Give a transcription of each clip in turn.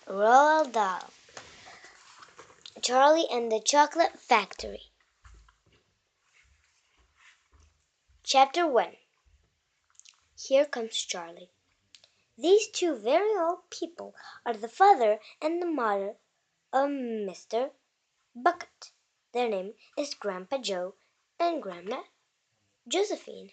Roald Dahl. Charlie and the Chocolate Factory. Chapter 1. Here comes Charlie. These two very old people are the father and the mother of Mr. Bucket. Their name is Grandpa Joe and Grandma Josephine.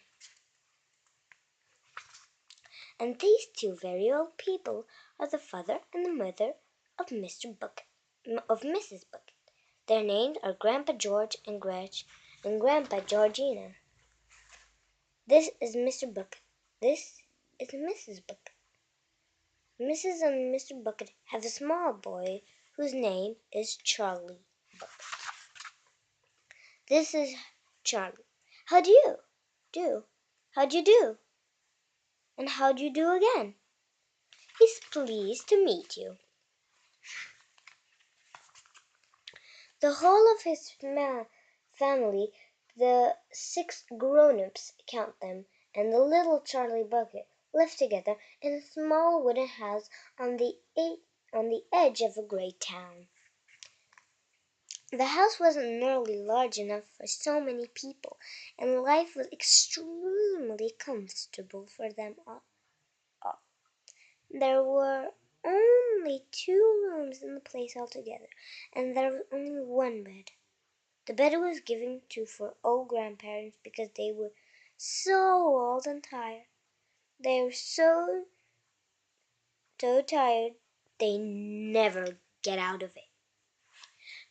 And these two very old people are the father and the mother of Mr. Bucket, of Mrs. Bucket. Their names are Grandpa George and Gretch and Grandpa Georgina. This is Mr. Bucket. This is Mrs. Bucket. Mrs. and Mr. Bucket have a small boy whose name is Charlie Bucket. This is Charlie. How do you do? How'd you do? And how'd you do again? He's pleased to meet you. The whole of his family, the 6 grown-ups, count them, and the little Charlie Bucket, live together in a small wooden house on the edge of a great town. The house wasn't nearly large enough for so many people, and life was extremely comfortable for them all. There were only 2 rooms in the place altogether, and there was only 1 bed. The bed was given to for old grandparents because they were so old and tired. They were so tired they never get out of it.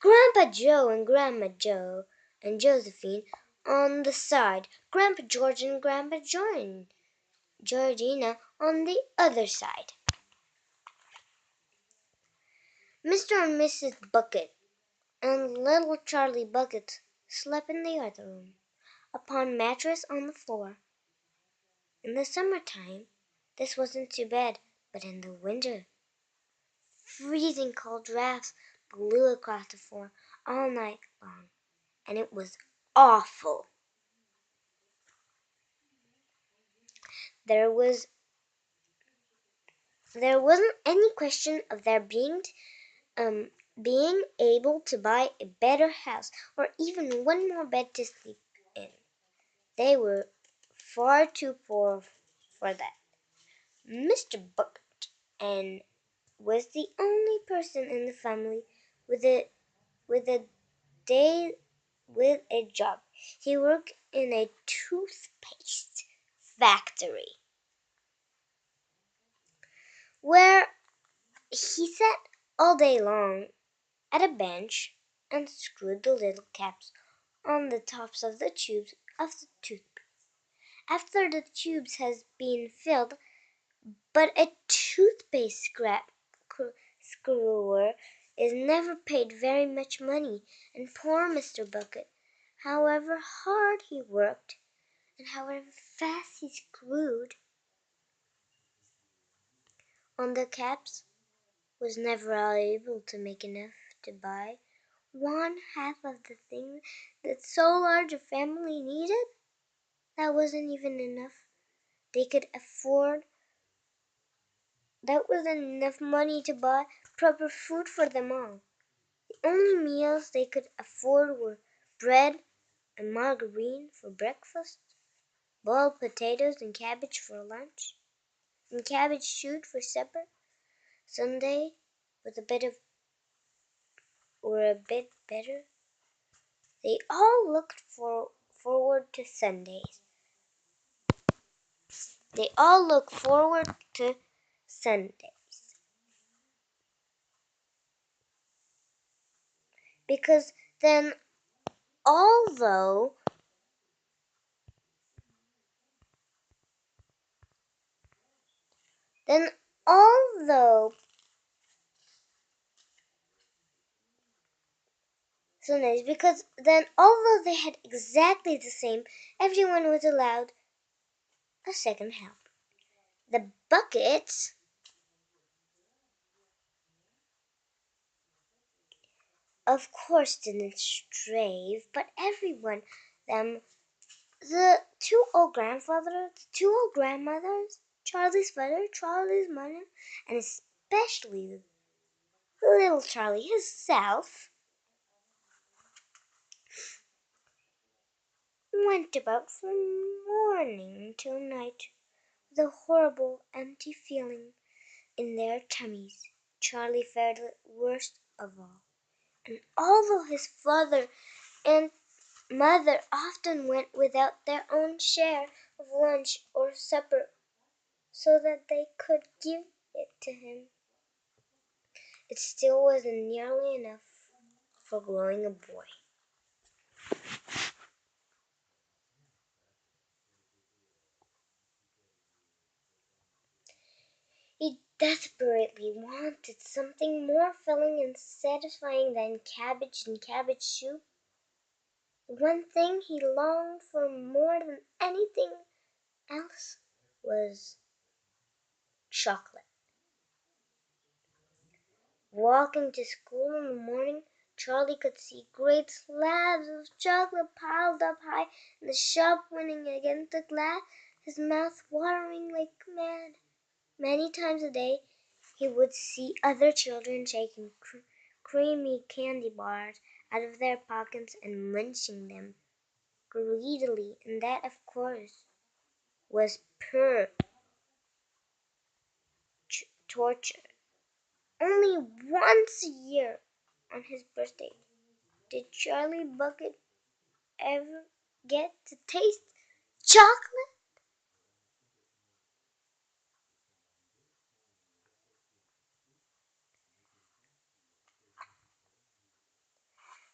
Grandpa Joe and Grandma Joe and Josephine on the side, Grandpa George and Grandpa Georgina on the other side. Mr. and Mrs. Bucket and little Charlie Bucket slept in the other room, upon mattress on the floor. In the summertime, this wasn't too bad, but in the winter, freezing cold drafts blew across the floor all night long, and it was awful. There wasn't any question of their being able to buy a better house or even 1 more bed to sleep in. They were far too poor for that. Mr. Bucket was the only person in the family with a job. He worked in a toothpaste factory, where he sat all day long at a bench and screwed the little caps on the tops of the tubes of the toothpaste. After the tubes has been filled, but a toothpaste screwer is never paid very much money, and poor Mr. Bucket, however hard he worked and however fast he screwed on the caps, was never able to make enough to buy 1/2 of the things that so large a family needed. That wasn't even enough. They could afford. That wasn't enough money to buy proper food for them all. The only meals they could afford were bread and margarine for breakfast, boiled potatoes and cabbage for lunch, and cabbage shoot for supper. Sunday was a bit better. They all looked forward to Sundays. They all look forward to Sundays because then, although Sundays, because then, although they had exactly the same, everyone was allowed a second help. The Buckets of course didn't strive, but everyone, the 2 old grandfathers, the 2 old grandmothers, Charlie's father, Charlie's mother, and especially little Charlie himself went about from morning till night with a horrible empty feeling in their tummies. Charlie fared worst of all, and although his father and mother often went without their own share of lunch or supper so that they could give it to him, it still wasn't nearly enough for growing a boy. He desperately wanted something more filling and satisfying than cabbage and cabbage soup. The one thing he longed for more than anything else was chocolate. Walking to school in the morning, Charlie could see great slabs of chocolate piled up high in the shop winning against the glass, his mouth watering like mad. Many times a day he would see other children taking creamy candy bars out of their pockets and munching them greedily, and that, of course, was pure torture. Only once a year, on his birthday, did Charlie Bucket ever get to taste chocolate?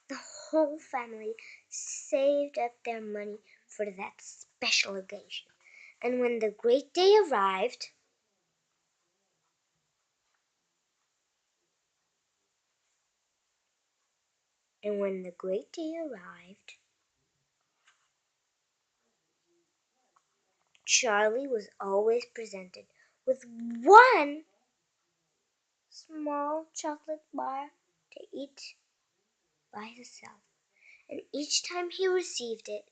The whole family saved up their money for that special occasion. And when the great day arrived, Charlie was always presented with one small chocolate bar to eat by himself. And each time he received it,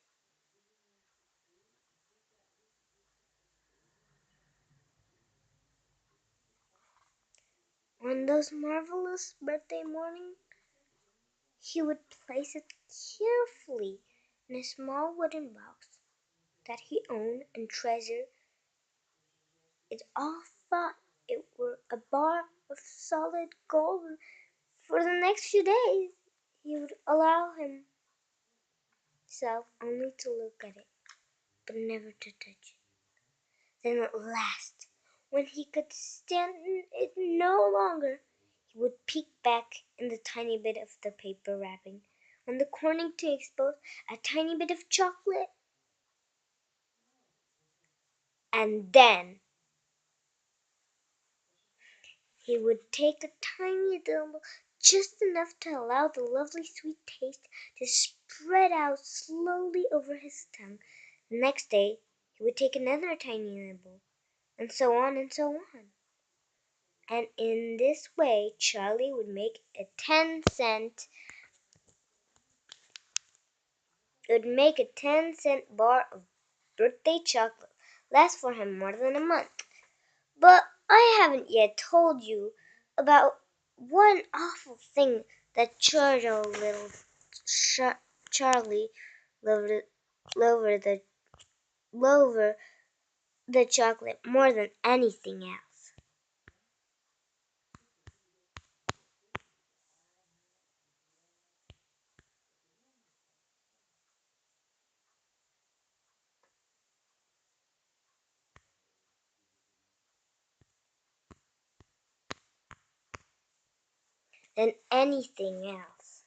on those marvelous birthday mornings, he would place it carefully in a small wooden box that he owned and treasured. It all thought it were a bar of solid gold. For the next few days, he would allow himself only to look at it, but never to touch it. Then at last, when he could stand it no longer, he would peek back in the tiny bit of the paper wrapping on the corner to expose a tiny bit of chocolate. And then he would take a tiny nibble, just enough to allow the lovely sweet taste to spread out slowly over his tongue. The next day he would take another tiny nibble, and so on and so on. And in this way Charlie would make a 10-cent bar of birthday chocolate last for him more than a month. But I haven't yet told you about one awful thing that Charlie loved the chocolate more than anything else. Than anything else.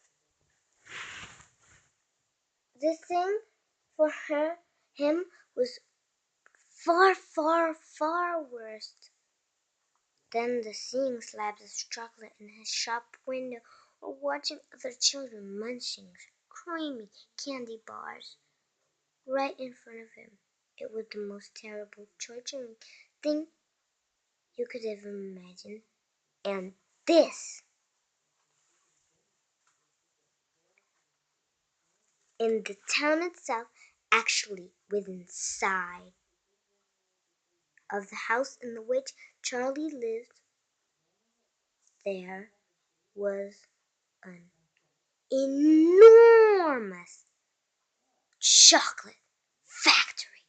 This thing for him was far, far, far worse than the seeing slabs of chocolate in his shop window or watching other children munching creamy candy bars right in front of him. It was the most terrible, torturing thing you could ever imagine. And this, in the town itself, actually within sight of the house in which Charlie lived, there was an enormous chocolate factory.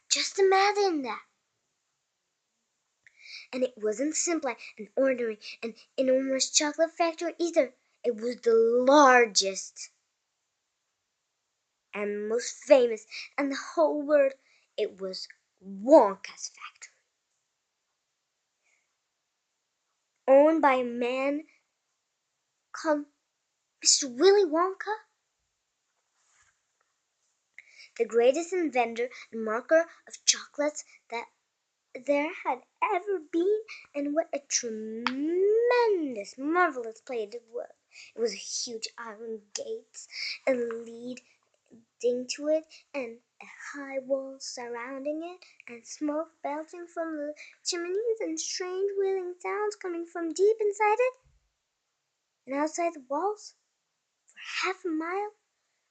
Just imagine that. And it wasn't simply an ordinary and enormous chocolate factory either. It was the largest and most famous in the whole world. It was Wonka's factory, owned by a man called Mr. Willy Wonka, the greatest inventor and marker of chocolates that there had ever been. And what a tremendous, marvelous place it was. It was a huge iron gates, a leading to it, and a high wall surrounding it, and smoke belching from the chimneys, and strange whirling sounds coming from deep inside it. And outside the walls, for half a mile,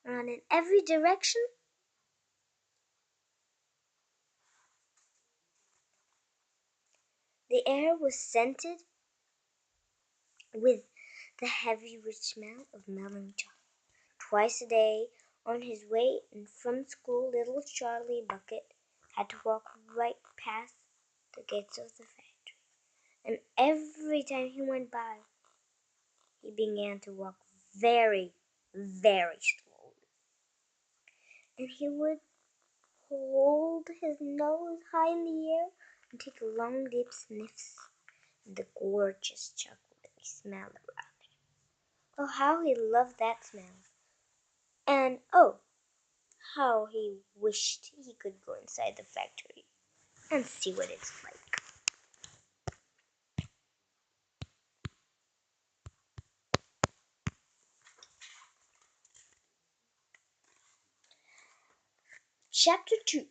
around in every direction, the air was scented with the heavy, rich smell of melting chocolate. Twice a day, on his way in from school, little Charlie Bucket had to walk right past the gates of the factory. And every time he went by, he began to walk very, very slowly. And he would hold his nose high in the air and take long, deep sniffs of the gorgeous chocolatey smell around him. Oh, how he loved that smell! And oh, how he wished he could go inside the factory and see what it's like. Chapter 2,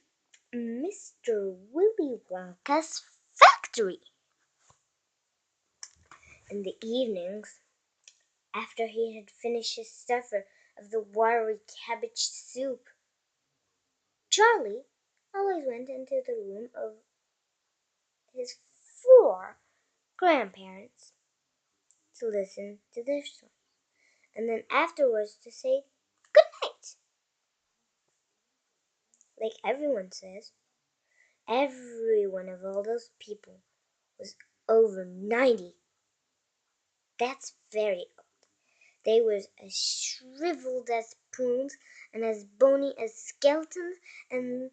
Mr. Willy Wonka's Factory. In the evenings, after he had finished his supper of the watery cabbage soup, Charlie always went into the room of his 4 grandparents to listen to their stories, and then afterwards to say good night. Like everyone says, every one of all those people was over 90. That's very old. They were as shriveled as prunes and as bony as skeletons, and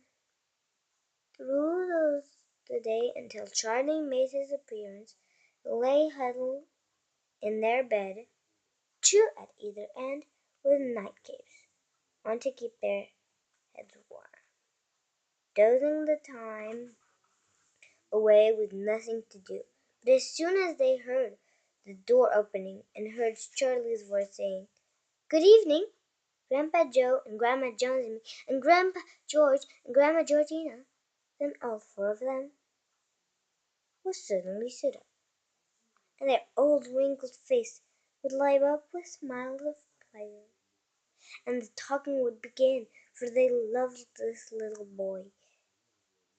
through the day until Charlie made his appearance, lay huddled in their bed, 2 at either end, with night capes on to keep their heads warm, dozing the time away with nothing to do. But as soon as they heard the door opening and heard Charlie's voice saying, "Good evening, Grandpa Joe and Grandma Jonesy and Grandpa George and Grandma Georgina," then all 4 of them would suddenly sit up, and their old wrinkled face would light up with smiles of pleasure, and the talking would begin, for they loved this little boy.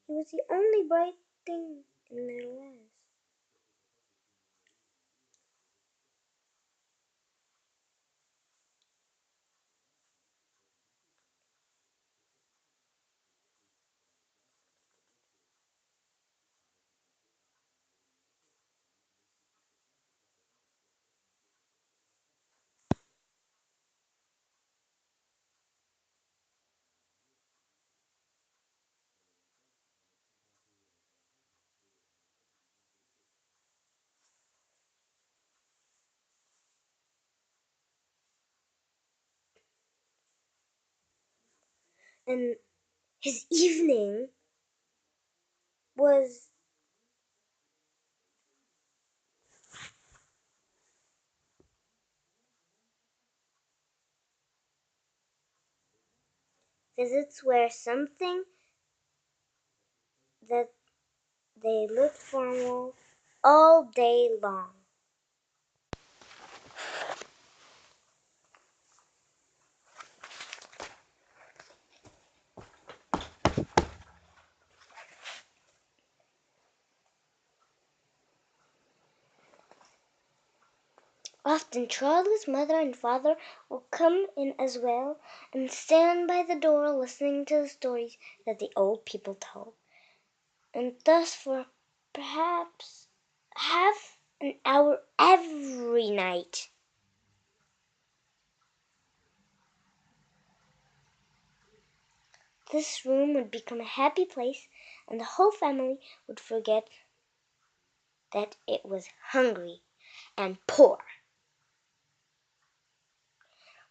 He was the only bright thing in their lives. And his evening was visits were something that they looked formal all day long. Often Charlie's mother and father will come in as well and stand by the door listening to the stories that the old people told, and thus for perhaps half an hour every night. This room would become a happy place, and the whole family would forget that it was hungry and poor.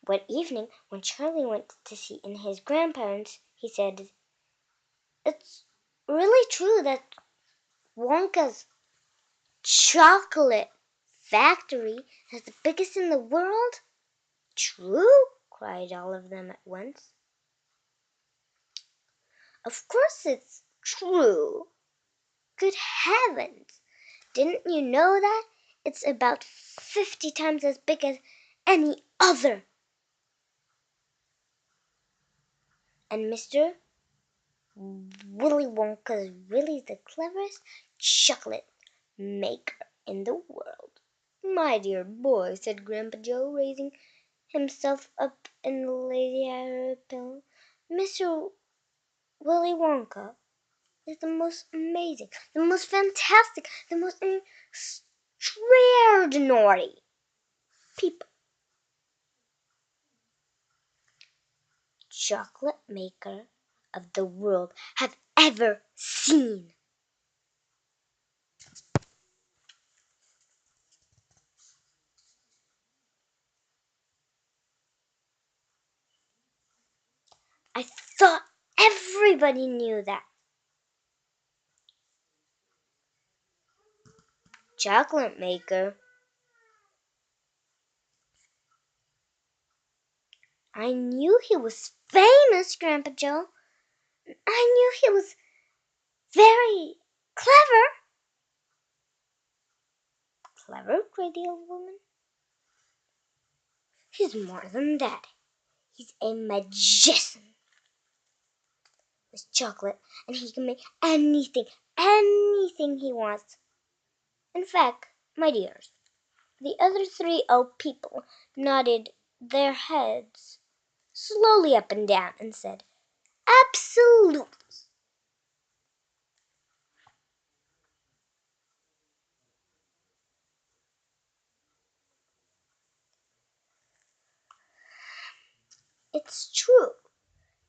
One evening, when Charlie went to see in his grandparents, he said, "It's really true that Wonka's chocolate factory is the biggest in the world?" "True?" cried all of them at once. "Of course it's true. Good heavens! Didn't you know that? It's about 50 times as big as any other." And Mr. Willy Wonka is really the cleverest chocolate maker in the world. "My dear boy," said Grandpa Joe, raising himself up in the lazy pillow, "Mr. Willy Wonka is the most amazing, the most fantastic, the most extraordinary people chocolate maker of the world have ever seen." "I thought everybody knew that." "Chocolate maker? I knew he was famous, Grandpa Joe. I knew he was very clever." "Clever?" cried the old woman. "He's more than that. He's a magician with chocolate, and he can make anything he wants. In fact, my dears," the other three old people nodded their heads slowly up and down and said, "Absolutely." "It's true,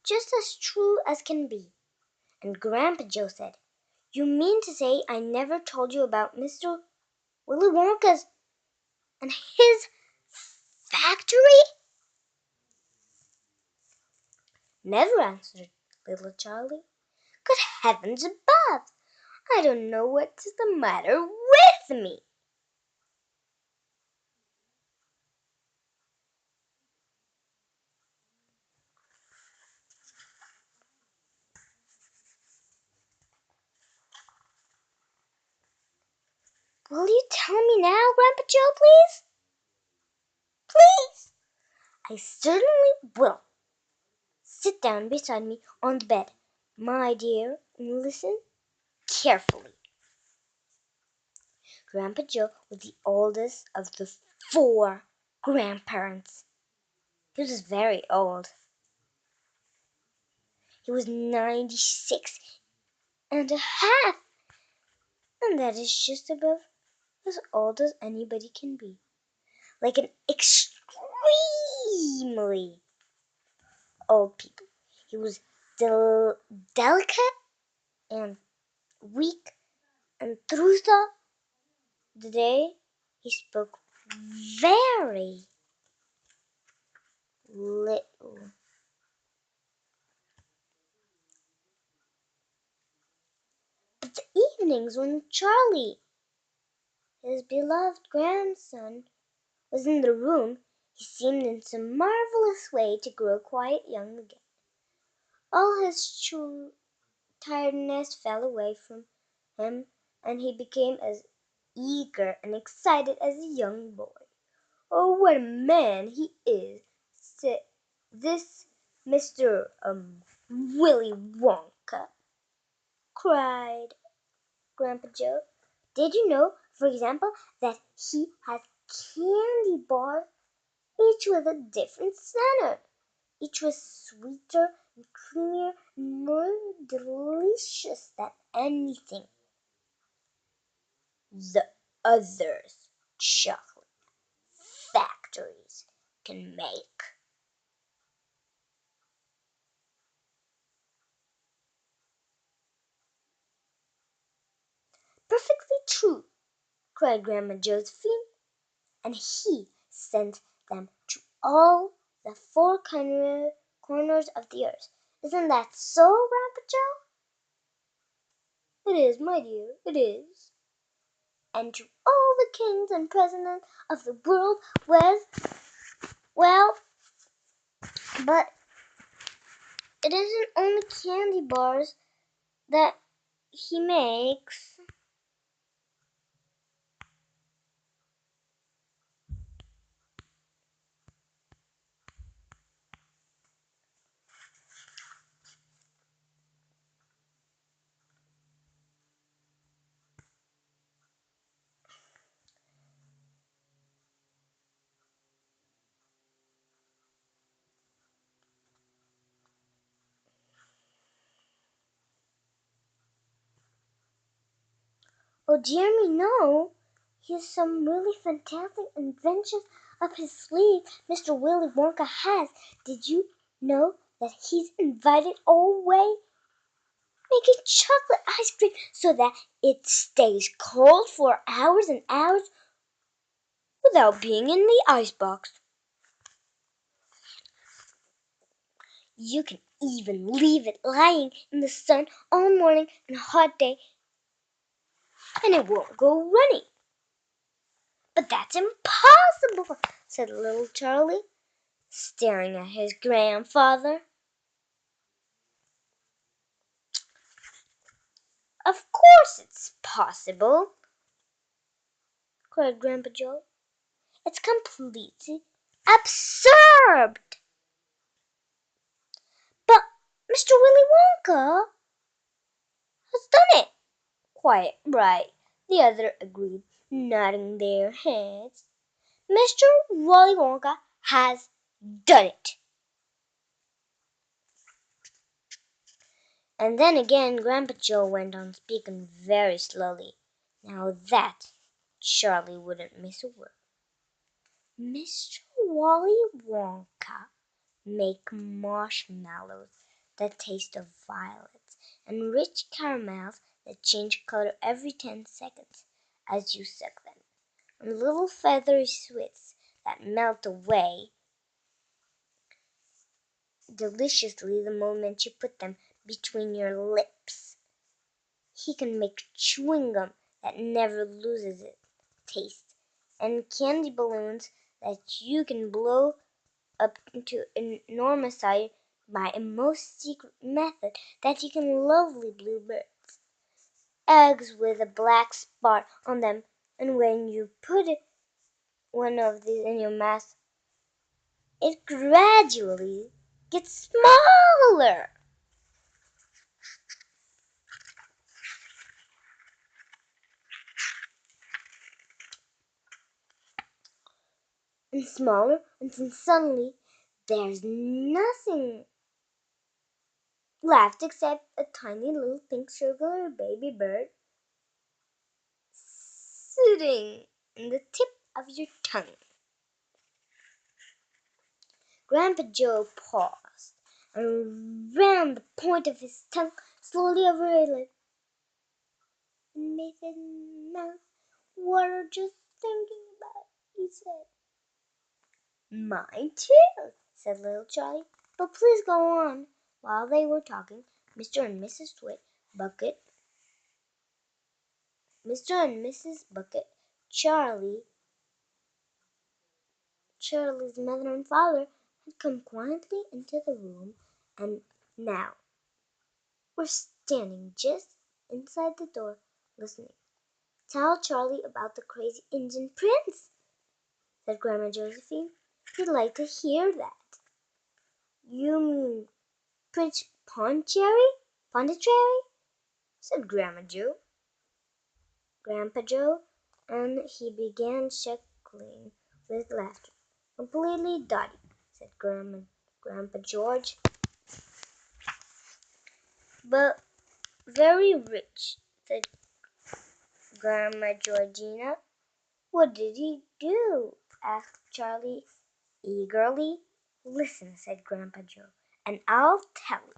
just as true as can be." And Grandpa Joe said, "You mean to say I never told you about Mr. Willy Wonka's and his factory?" "Never," answered little Charlie. "Good heavens above! I don't know what's the matter with me." "Will you tell me now, Grandpa Joe, please?" "Please." "I certainly will. Sit down beside me on the bed, my dear, and listen carefully." Grandpa Joe was the oldest of the 4 grandparents. He was very old. He was 96 and a half, and that is just above as old as anybody can be. Like an extremely old people. He was delicate and weak, and through the day he spoke very little. But the evenings when Charlie, his beloved grandson, was in the room, he seemed in some marvelous way to grow quite young again. All his tiredness fell away from him, and he became as eager and excited as a young boy. "Oh, what a man he is!" said this Mr. Willy Wonka, cried Grandpa Joe. "Did you know, for example, that he has candy bars, each with a different center. Each was sweeter and creamier and more delicious than anything the others chocolate factories can make. Perfectly true, cried Grandma Josephine, and he sent them to all the four corners of the earth. Isn't that so, Grandpa Joe? It is, my dear, it is. And to all the kings and presidents of the world well, but it isn't only candy bars that he makes. Oh dear me, no. He has some really fantastic inventions up his sleeve. Mr. Willy Wonka has. Did you know that he's invited all way making chocolate ice cream so that it stays cold for hours and hours without being in the icebox? You can even leave it lying in the sun all morning on a hot day and it won't go runny. But that's impossible, said little Charlie, staring at his grandfather. Of course it's possible, cried Grandpa Joe. It's completely absurd. But Mr. Willy Wonka has done it. Quite right, the others agreed, nodding their heads. Mr. Willy Wonka has done it. And then again Grandpa Joe went on speaking very slowly. Now that Charlie wouldn't miss a word. Mr. Willy Wonka make marshmallows that taste of violets and rich caramels that change color every 10 seconds as you suck them, and little feathery sweets that melt away deliciously the moment you put them between your lips. He can make chewing gum that never loses its taste, and candy balloons that you can blow up into enormous size by a most secret method that you can lovely bluebirds. Eggs with a black spot on them, and when you put one of these in your mouth, it gradually gets smaller and smaller until suddenly there's nothing left except a tiny little pink circular baby bird sitting in the tip of your tongue. Grandpa Joe paused and ran the point of his tongue slowly over his lip. Mrs. Mouse, what are you thinking about? He said. Mine too, said little Charlie. But please go on. While they were talking, Mr. and Mrs. Bucket, Mr. and Mrs. Bucket, Charlie's mother and father had come quietly into the room and now were standing just inside the door listening. Tell Charlie about the crazy Indian prince, said Grandma Josephine. He'd like to hear that. You mean Prince Pondicherry? Said Grandpa Joe, and he began chuckling cackling with laughter. "Completely dotty," said Grandpa George. "But very rich," said Grandma Georgina. "What did he do?" asked Charlie eagerly. "Listen," said Grandpa Joe, "and I'll tell you.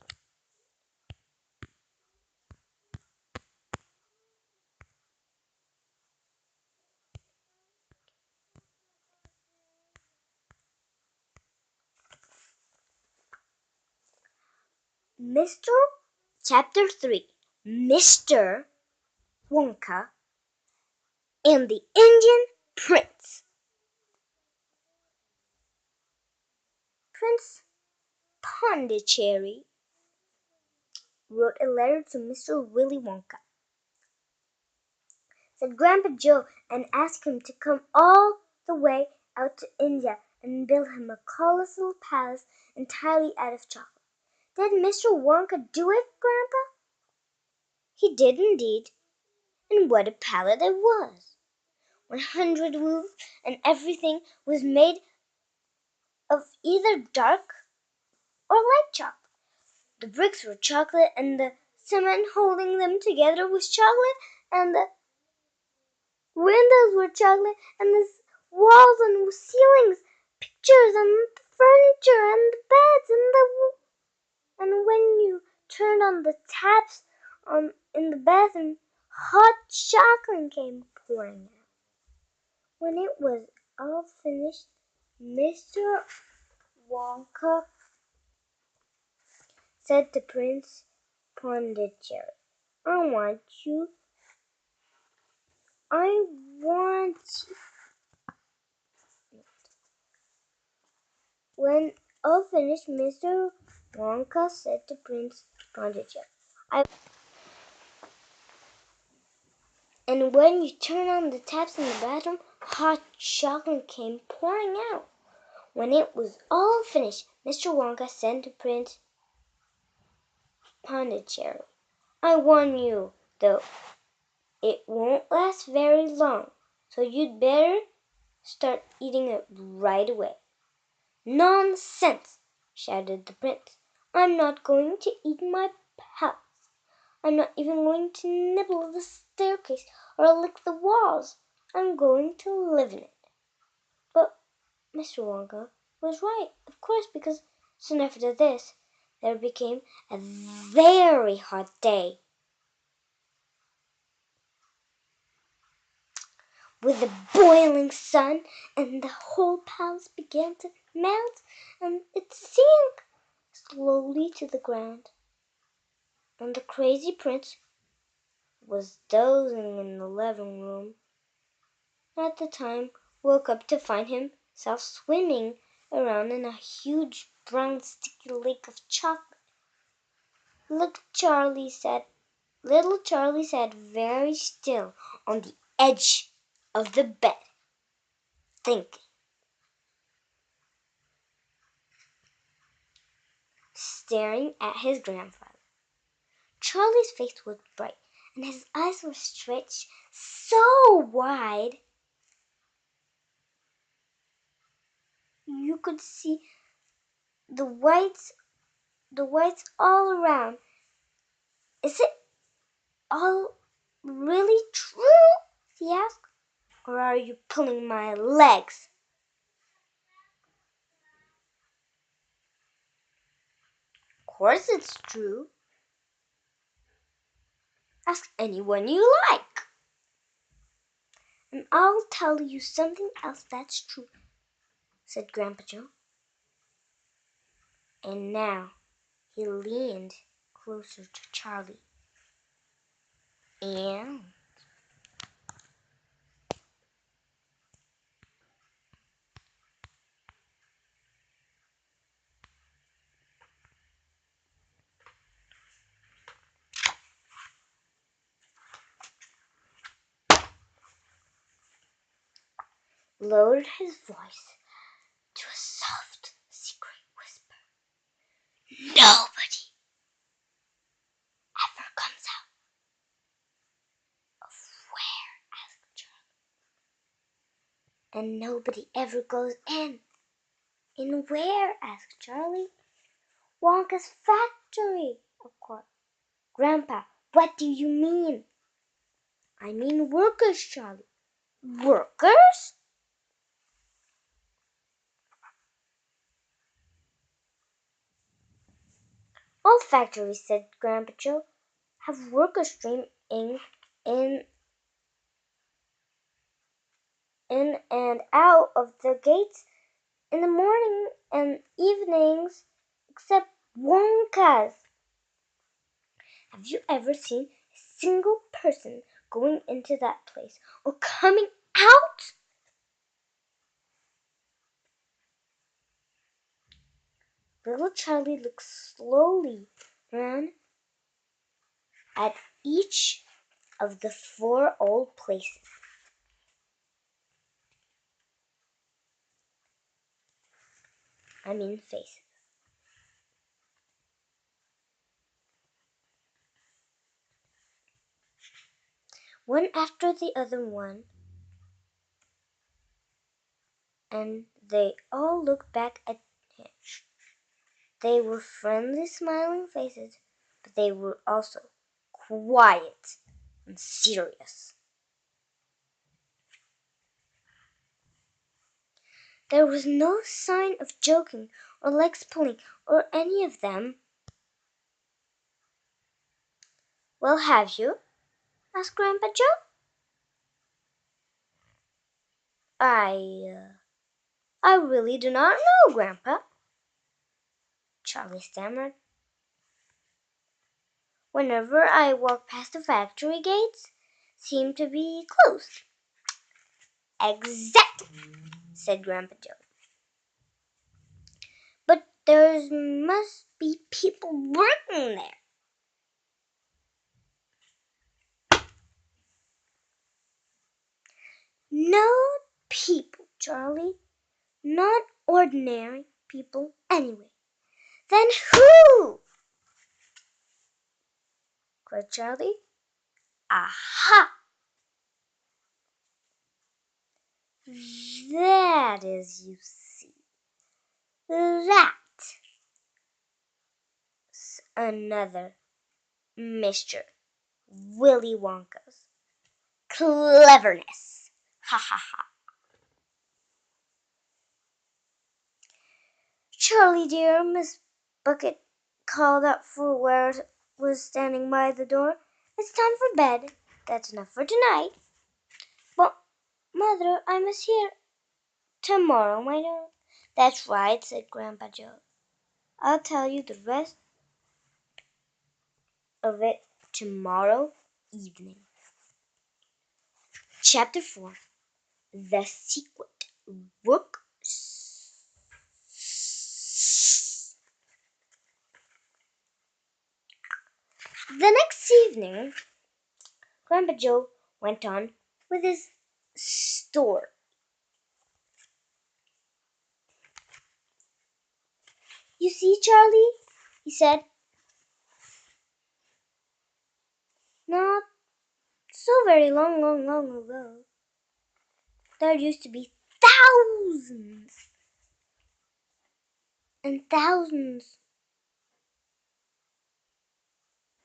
Chapter 3, Mr. Wonka and the Indian Prince. Prince Pondicherry wrote a letter to Mr. Willy Wonka, said Grandpa Joe, and asked him to come all the way out to India and build him a colossal palace entirely out of chocolate. Did Mr. Wonka do it, Grandpa? He did indeed, and what a palace it was! 100 roofs, and everything was made of either dark or light chocolate. The bricks were chocolate, and the cement holding them together was chocolate, and the windows were chocolate, and the walls and ceilings, pictures, and the furniture, and the beds, and when you turned on the taps in the bathroom, hot chocolate came pouring out. When it was all finished, Mr. Wonka said to Prince Pondicherry, I want you. When all finished, Mr. Wonka said to Prince Pondicherry, and when you turn on the taps in the bathroom, hot chocolate came pouring out. When it was all finished, Mr. Wonka said to Prince Pondicherry, I warn you, though, it won't last very long, so you'd better start eating it right away. Nonsense, shouted the prince. I'm not going to eat my palace. I'm not even going to nibble the staircase or lick the walls. I'm going to live in it. But Mr. Wonka was right, of course, because soon after this, there became a very hot day, with the boiling sun, and the whole palace began to melt, and it sank slowly to the ground. And the crazy prince was dozing in the living room. At the time, woke up to find himself swimming around in a huge brown sticky lake of chocolate. Little Charlie sat very still on the edge of the bed, thinking. Staring at his grandfather. Charlie's face was bright, and his eyes were stretched so wide you could see the whites all around. Is it all really true? He asked. Or are you pulling my legs? Of course it's true. Ask anyone you like. And I'll tell you something else that's true, said Grandpa Joe. And now he leaned closer to Charlie and lowered his voice to a soft, secret whisper. Nobody ever comes out of where? Asked Charlie. And nobody ever goes in. In where? Asked Charlie. Wonka's factory, of course. Grandpa, what do you mean? I mean workers, Charlie. Workers? All factories, said Grandpa Joe, have workers streaming in and out of the gates in the morning and evenings, except Wonka's. Have you ever seen a single person going into that place or coming out? Little Charlie looked slowly around at each of the 4 old places. Faces. One after the other one, and they all looked back at him. They were friendly, smiling faces, but they were also quiet and serious. There was no sign of joking or legs pulling or any of them. Well, have you? Asked Grandpa Joe. I really do not know, Grandpa, Charlie stammered. Whenever I walk past the factory gates, seem to be closed. Exactly, said Grandpa Joe. But there must be people working there. No people, Charlie. Not ordinary people, anyway. Then who? Cried Charlie. Aha! That is, you see. That's another Mr. Willy Wonka's cleverness. Ha ha ha. Charlie dear, Miss Bucket called out for where was standing by the door. It's time for bed. That's enough for tonight. But, Mother, I must hear tomorrow, my dear. That's right, said Grandpa Joe. I'll tell you the rest of it tomorrow evening. Chapter 4. The Secret Book. The next evening, Grandpa Joe went on with his story. You see, Charlie, he said, not so very long ago, there used to be thousands and thousands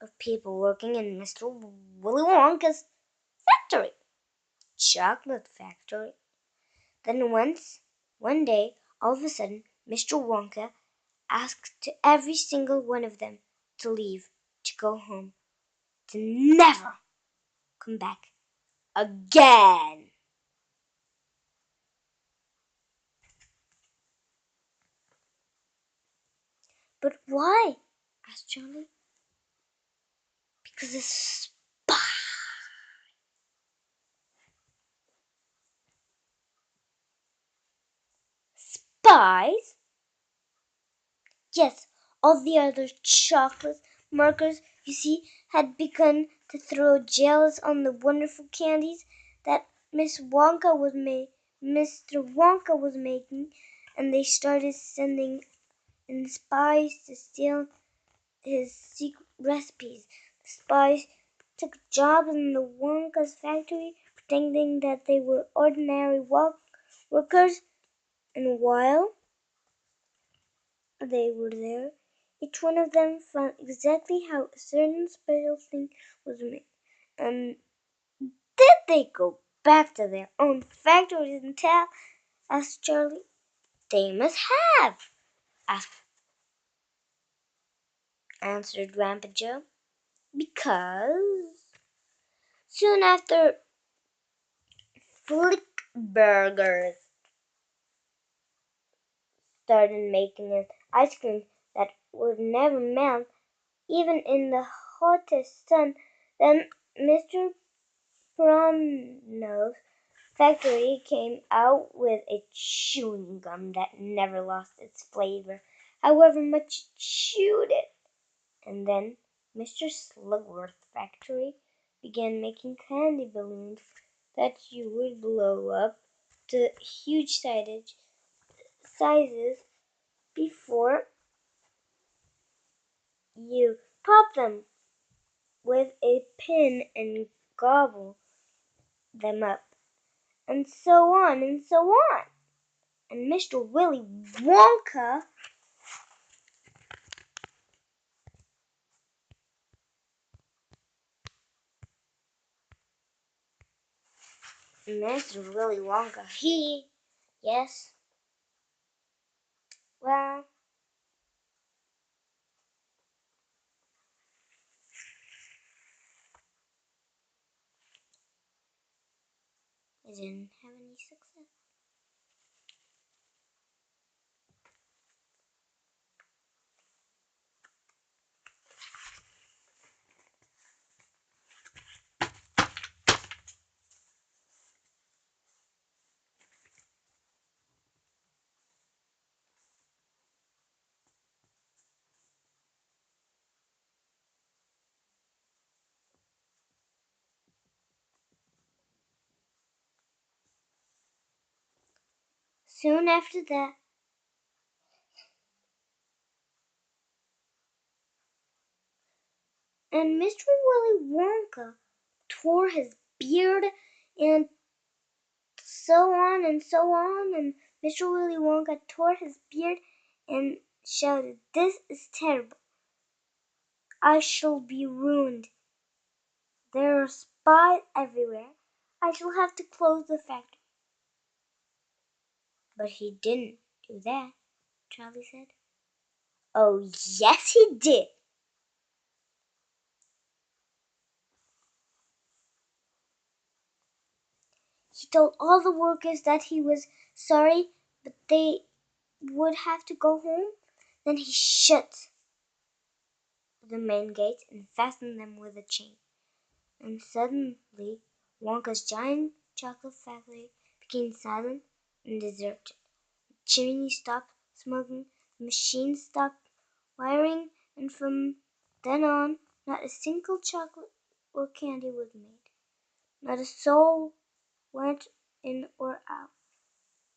of people working in Mr. Willy Wonka's factory, chocolate factory. Then one day, all of a sudden, Mr. Wonka asked to every single one of them to leave, to go home, to never come back again. But why? Asked Charlie. Because it's spies? Yes, all the other chocolate markers, you see, had begun to throw jealous on the wonderful candies that Mr. Wonka was making, and they started sending in spies to steal his secret recipes. The spies took jobs in the Wonka's factory, pretending that they were ordinary workers, and while they were there, each one of them found exactly how a certain special thing was made. And did they go back to their own factories and tell? Asked Charlie. They must have, answered Grandpa Joe, because soon after Flickburgers started making an ice cream that would never melt, even in the hottest sun. Then Mr. Pronno's factory came out with a chewing gum that never lost its flavor, however much you chewed it. And then Mr. Slugworth's factory began making candy balloons that you would blow up to huge sizes before you pop them with a pin and gobble them up, and so on and so on. And Mr. Willy Wonka yes, well, he didn't have any success. Soon after that, and Mr. Willy Wonka tore his beard and so on and so on, and Mr. Willy Wonka tore his beard and shouted, "This is terrible. I shall be ruined. There are spies everywhere. I shall have to close the factory." But he didn't do that, Charlie said. Oh, yes, he did. He told all the workers that he was sorry, but they would have to go home. Then he shut the main gates and fastened them with a chain. And suddenly Wonka's giant chocolate factory became silent and deserted. The chimney stopped smoking, the machines stopped wiring, and from then on not a single chocolate or candy was made. Not a soul went in or out.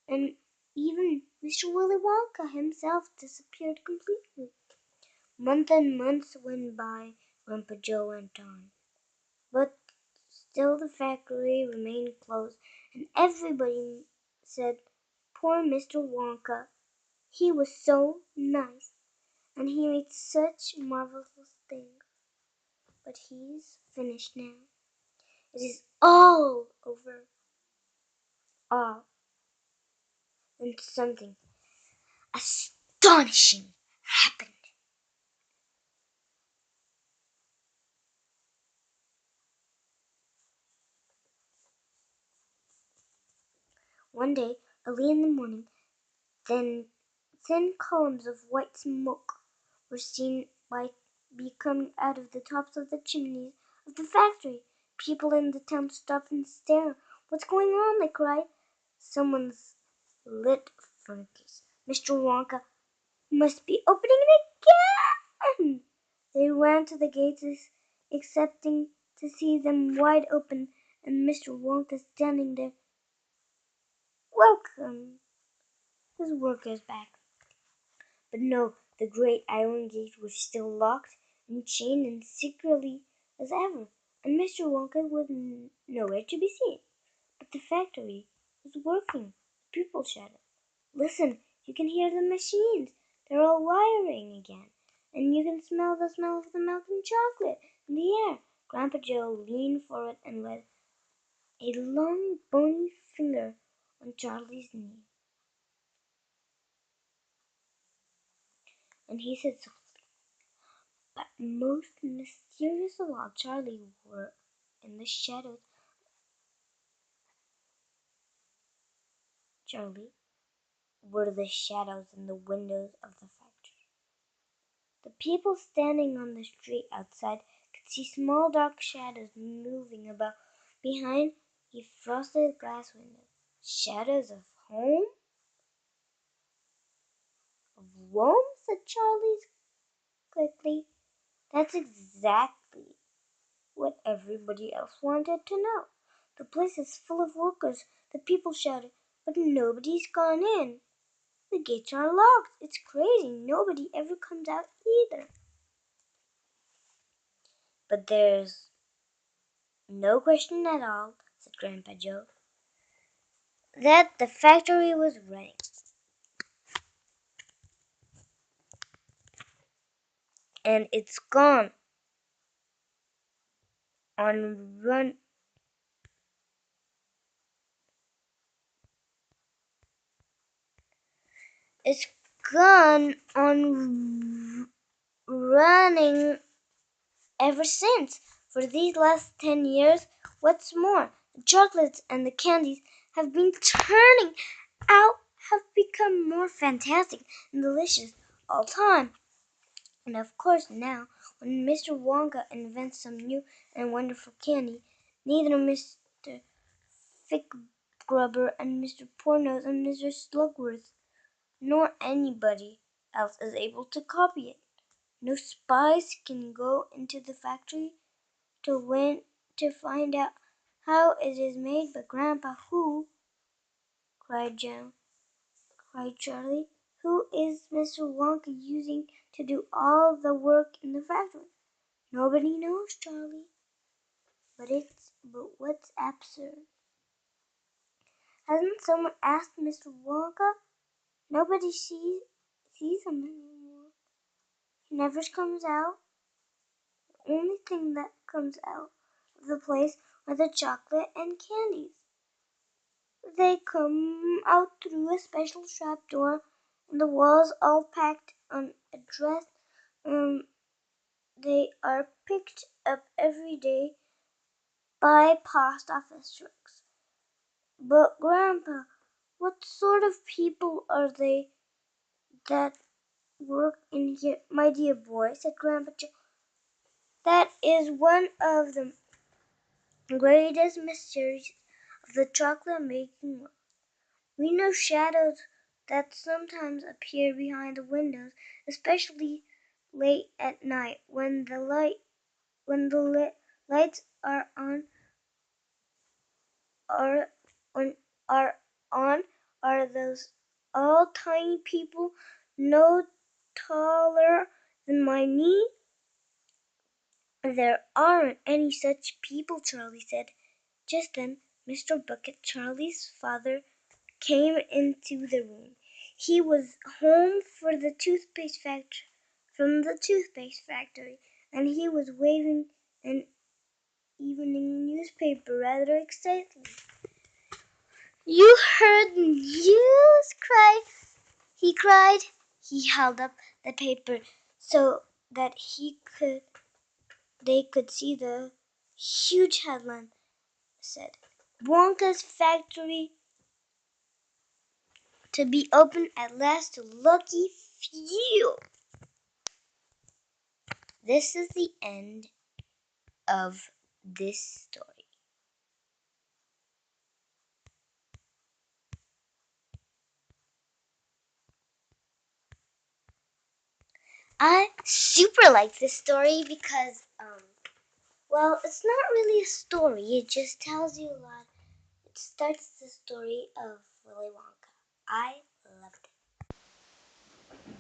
And even Mr. Willy Wonka himself disappeared completely. Months and months went by, Grandpa Joe went on. But still the factory remained closed, and everybody said, "Poor Mr. Wonka, he was so nice, and he made such marvelous things. But he's finished now. It is all over, all." And something astonishing happened. One day, early in the morning, then thin columns of white smoke were seen be coming out of the tops of the chimneys of the factory. People in the town stopped and stared. "What's going on?" they cried. "Someone's lit a furnace. Mr. Wonka must be opening it again." They ran to the gates, expecting to see them wide open, and Mr. Wonka standing there. "Welcome." His workers back. But no, the great iron gate was still locked and chained and secretly as ever, and Mr. Wonka was nowhere to be seen. But the factory was working. people shouted. Listen, you can hear the machines. They're all wiring again. And you can smell the smell of the melting chocolate in the air. Grandpa Joe leaned forward and laid a long, bony finger on Charlie's knee. And he said softly, but most mysterious of all, Charlie, were in the shadows. Charlie, were the shadows in the windows of the factory. The people standing on the street outside could see small dark shadows moving about behind the frosted glass windows. Shadows of home? Of Rome? Said Charlie quickly. That's exactly what everybody else wanted to know. The place is full of workers, the people shouted, but nobody's gone in. The gates are locked. It's crazy. Nobody ever comes out either. But there's no question at all, said Grandpa Joe, that the factory was running. And it's gone on run. It's gone on running ever since. For these last 10 years, what's more, the chocolates and the candies have been turning out, have become more fantastic and delicious all the time. And of course now, when Mr. Wonka invents some new and wonderful candy, neither Mr. Thick Grubber and Mr. Poornose and Mr. Slugworth nor anybody else is able to copy it. No spies can go into the factory to find out how it is made, but Grandpa, who? cried Charlie. Who is Mr. Wonka using to do all the work in the factory? Nobody knows, Charlie. But what's absurd? Hasn't someone asked Mr. Wonka? Nobody sees him anymore. He never comes out. The only thing that comes out of the place are the chocolate and candies. They come out through a special trap door, and the walls all packed on address. They are picked up every day by post office trucks. But Grandpa, what sort of people are they that work in here? My dear boy, said Grandpa Joe, that is one of the greatest mysteries of the chocolate making world. We know shadows that sometimes appear behind the windows, especially late at night when the lights are on are on are those all tiny people no taller than my knee? There aren't any such people, Charlie said. Just then Mr. Bucket, Charlie's father, came into the room. He was home from the toothpaste factory, and he was waving an evening newspaper rather excitedly. You heard the news? He cried. He held up the paper so that they could see the huge headline. Said, Wonka's factory to be opened at last to lucky few. This is the end of this story. I super like this story because, well, it's not really a story. It just tells you a lot. It starts the story of Willy Wonka. I loved it.